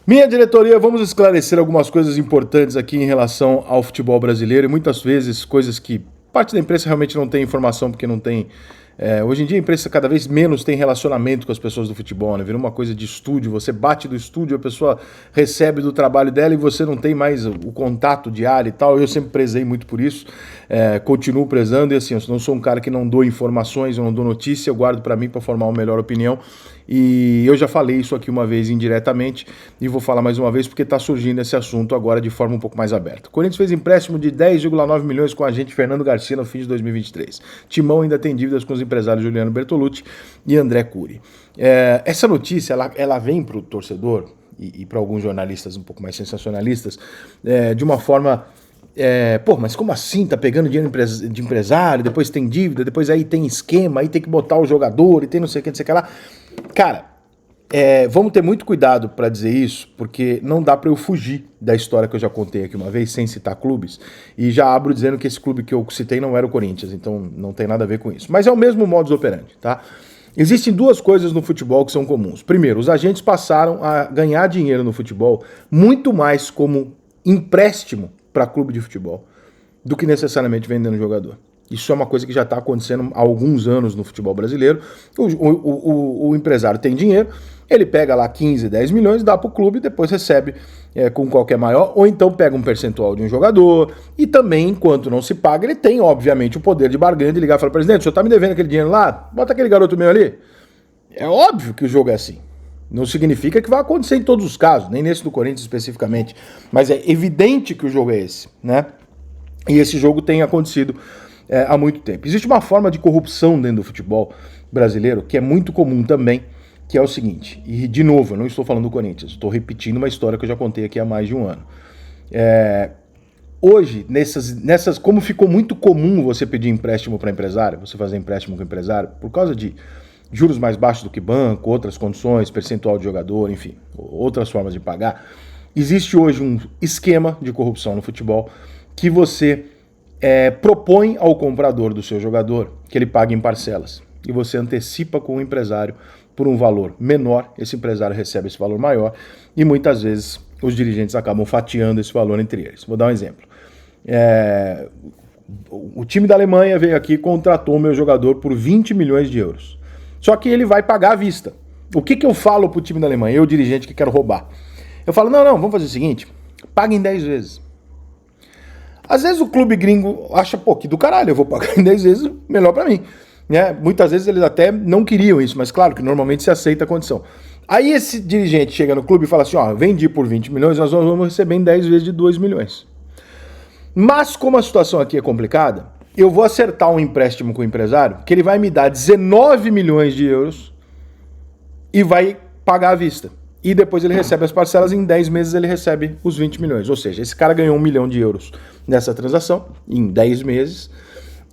Minha diretoria, vamos esclarecer algumas coisas importantes aqui em relação ao futebol brasileiro e muitas vezes coisas que parte da imprensa realmente não tem informação porque não tem... hoje em dia a imprensa cada vez menos tem relacionamento com as pessoas do futebol, né? Vira uma coisa de estúdio, você bate do estúdio, a pessoa recebe do trabalho dela e você não tem mais o contato diário e tal. Eu sempre prezei muito por isso, continuo prezando e assim, eu não sou um cara que não dou informações, eu não dou notícia, eu guardo pra mim pra formar uma melhor opinião. E eu já falei isso aqui uma vez indiretamente e vou falar mais uma vez porque está surgindo esse assunto agora de forma um pouco mais aberta. O Corinthians fez empréstimo de 10,9 milhões com o agente Fernando Garcia no fim de 2023. Timão ainda tem dívidas com os empresários Juliano Bertolucci e André Cury. Essa notícia ela vem para o torcedor e para alguns jornalistas um pouco mais sensacionalistas de uma forma... mas como assim? Tá pegando dinheiro de empresário, depois tem dívida, depois aí tem esquema, aí tem que botar o jogador e tem não sei o que, não sei o que lá. Cara, vamos ter muito cuidado para dizer isso, porque não dá para eu fugir da história que eu já contei aqui uma vez, sem citar clubes, e já abro dizendo que esse clube que eu citei não era o Corinthians, então não tem nada a ver com isso. Mas é o mesmo modus operandi, tá? Existem duas coisas no futebol que são comuns. Primeiro, os agentes passaram a ganhar dinheiro no futebol muito mais como empréstimo para clube de futebol do que necessariamente vendendo jogador. Isso é uma coisa que já está acontecendo há alguns anos no futebol brasileiro. O empresário tem dinheiro, ele pega lá 15, 10 milhões, dá para o clube e depois recebe com qualquer maior, ou então pega um percentual de um jogador e também, enquanto não se paga, ele tem, obviamente, o poder de barganha de ligar e falar, presidente, o senhor está me devendo aquele dinheiro lá? Bota aquele garoto meu ali. É óbvio que o jogo é assim. Não significa que vai acontecer em todos os casos, nem nesse do Corinthians especificamente, mas é evidente que o jogo é esse, né? E esse jogo tem acontecido há muito tempo. Existe uma forma de corrupção dentro do futebol brasileiro que é muito comum também, que é o seguinte, e de novo, eu não estou falando do Corinthians, estou repetindo uma história que eu já contei aqui há mais de um ano. Hoje, como ficou muito comum você pedir empréstimo para empresário, você fazer empréstimo com empresário, por causa de juros mais baixos do que banco, outras condições, percentual de jogador, enfim, outras formas de pagar, existe hoje um esquema de corrupção no futebol que você propõe ao comprador do seu jogador que ele pague em parcelas e você antecipa com o empresário por um valor menor, esse empresário recebe esse valor maior e muitas vezes os dirigentes acabam fatiando esse valor entre eles. Vou dar um exemplo. O time da Alemanha veio aqui e contratou o meu jogador por 20 milhões de euros. Só que ele vai pagar à vista. O que eu falo pro time da Alemanha, eu dirigente que quero roubar? Eu falo, não, vamos fazer o seguinte, paga em 10 vezes. Às vezes o clube gringo acha, que do caralho, eu vou pagar em 10 vezes, melhor pra mim. Muitas vezes eles até não queriam isso, mas claro que normalmente se aceita a condição. Aí esse dirigente chega no clube e fala assim, vendi por 20 milhões, nós vamos receber em 10 vezes de 2 milhões. Mas como a situação aqui é complicada, eu vou acertar um empréstimo com o empresário, que ele vai me dar 19 milhões de euros e vai pagar à vista. E depois ele recebe as parcelas, em 10 meses ele recebe os 20 milhões. Ou seja, esse cara ganhou 1 milhão de euros nessa transação, em 10 meses,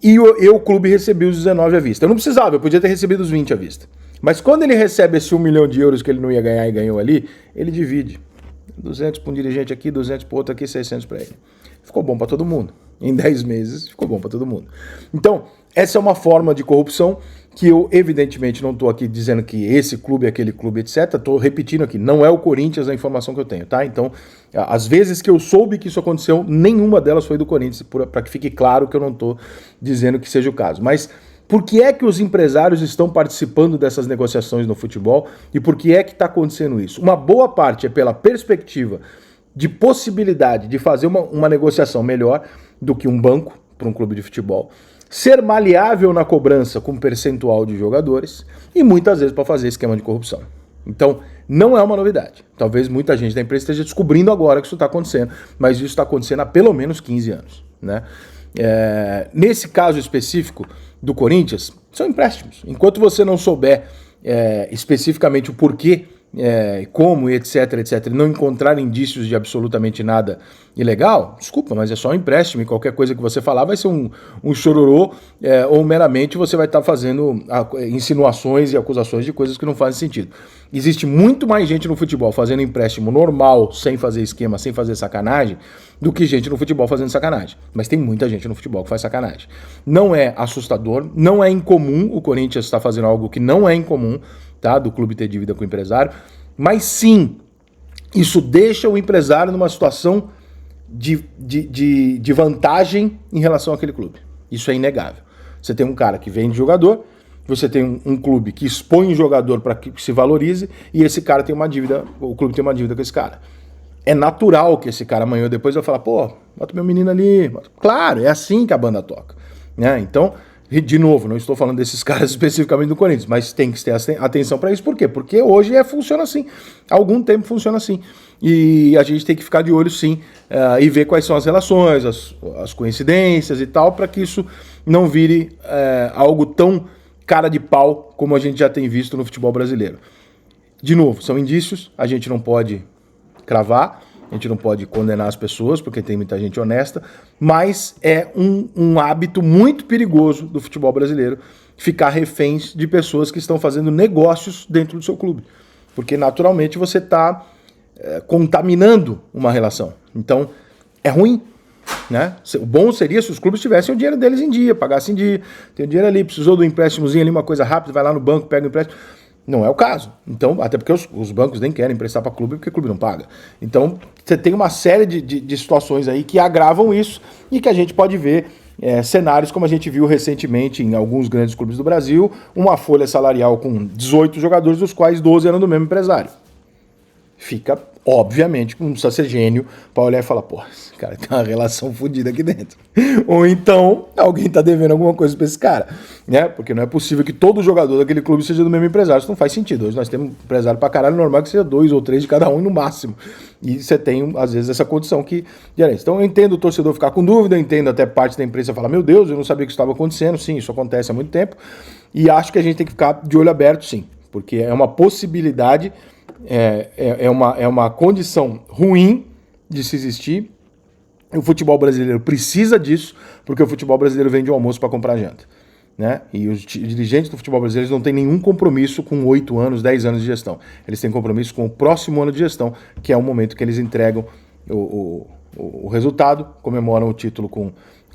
e o clube recebeu os 19 à vista. Eu não precisava, eu podia ter recebido os 20 à vista. Mas quando ele recebe esse 1 milhão de euros que ele não ia ganhar e ganhou ali, ele divide. 200 para um dirigente aqui, 200 para outro aqui, 600 para ele. Ficou bom para todo mundo. Em 10 meses, ficou bom para todo mundo. Então, essa é uma forma de corrupção que eu, evidentemente, não estou aqui dizendo que esse clube, aquele clube, etc. Estou repetindo aqui, não é o Corinthians a informação que eu tenho, tá? Então, às vezes que eu soube que isso aconteceu, nenhuma delas foi do Corinthians, para que fique claro que eu não estou dizendo que seja o caso. Mas por que é que os empresários estão participando dessas negociações no futebol e por que é que está acontecendo isso? Uma boa parte é pela perspectiva de possibilidade de fazer uma negociação melhor do que um banco para um clube de futebol, ser maleável na cobrança com percentual de jogadores e muitas vezes para fazer esquema de corrupção. Então, não é uma novidade. Talvez muita gente da empresa esteja descobrindo agora que isso está acontecendo, mas isso está acontecendo há pelo menos 15 anos, né? Nesse caso específico do Corinthians, são empréstimos. Enquanto você não souber especificamente o porquê, como, etc, e não encontrar indícios de absolutamente nada ilegal, desculpa, mas é só um empréstimo e qualquer coisa que você falar vai ser um chororô, ou meramente você vai estar fazendo insinuações e acusações de coisas que não fazem sentido. Existe muito mais gente no futebol fazendo empréstimo normal, sem fazer esquema, sem fazer sacanagem, do que gente no futebol fazendo sacanagem. Mas tem muita gente no futebol que faz sacanagem. Não é assustador, não é incomum o Corinthians estar fazendo algo que não é incomum, tá? Do clube ter dívida com o empresário, mas sim, Isso deixa o empresário numa situação de vantagem em relação àquele clube. Isso é inegável. Você tem um cara que vende jogador, você tem um clube que expõe o jogador para que se valorize, e esse cara tem uma dívida, o clube tem uma dívida com esse cara. É natural que esse cara amanhã ou depois vai falar, pô, bota meu menino ali. Claro, é assim que a banda toca. Né? Então, de novo, não estou falando desses caras especificamente do Corinthians, mas tem que ter atenção para isso. Por quê? Porque hoje funciona assim. Há algum tempo funciona assim. E a gente tem que ficar de olho, sim, e ver quais são as relações, as coincidências e tal, para que isso não vire algo tão cara de pau como a gente já tem visto no futebol brasileiro. De novo, são indícios, a gente não pode cravar, a gente não pode condenar as pessoas, porque tem muita gente honesta, mas é um hábito muito perigoso do futebol brasileiro ficar reféns de pessoas que estão fazendo negócios dentro do seu clube. Porque naturalmente você está contaminando uma relação. Então, é ruim. Né? O bom seria se os clubes tivessem o dinheiro deles em dia, pagassem em dia, tem o dinheiro ali, precisou do empréstimozinho ali, uma coisa rápida, vai lá no banco, pega o empréstimo. Não é o caso. Então, até porque os bancos nem querem emprestar para clube, porque o clube não paga. Então, você tem uma série de situações aí que agravam isso e que a gente pode ver cenários como a gente viu recentemente em alguns grandes clubes do Brasil, uma folha salarial com 18 jogadores, dos quais 12 eram do mesmo empresário. Fica, obviamente, não precisa ser gênio para olhar e falar, pô, esse cara tem uma relação fodida aqui dentro. Ou então, alguém tá devendo alguma coisa para esse cara, né? Porque não é possível que todo jogador daquele clube seja do mesmo empresário, isso não faz sentido. Hoje nós temos empresário pra caralho, normal que seja 2 ou 3 de cada um no máximo. E você tem, às vezes, essa condição que... Então eu entendo o torcedor ficar com dúvida, eu entendo até parte da imprensa falar, meu Deus, eu não sabia que isso estava acontecendo. Sim, isso acontece há muito tempo. E acho que a gente tem que ficar de olho aberto, sim. Porque é uma possibilidade... É uma condição ruim de se existir. O futebol brasileiro precisa disso, porque o futebol brasileiro vende o almoço para comprar janta. Né? E os dirigentes do futebol brasileiro não têm nenhum compromisso com 8 anos, 10 anos de gestão. Eles têm compromisso com o próximo ano de gestão, que é o momento que eles entregam o resultado, comemoram o título com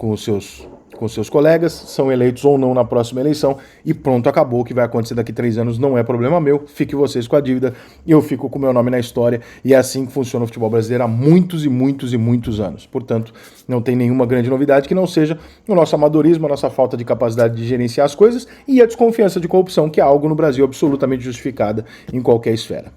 os seus colegas, são eleitos ou não na próxima eleição e pronto, acabou. O que vai acontecer daqui 3 anos não é problema meu, fique vocês com a dívida, eu fico com o meu nome na história, e é assim que funciona o futebol brasileiro há muitos e muitos e muitos anos. Portanto, não tem nenhuma grande novidade que não seja o nosso amadorismo, a nossa falta de capacidade de gerenciar as coisas e a desconfiança de corrupção, que é algo no Brasil absolutamente justificada em qualquer esfera.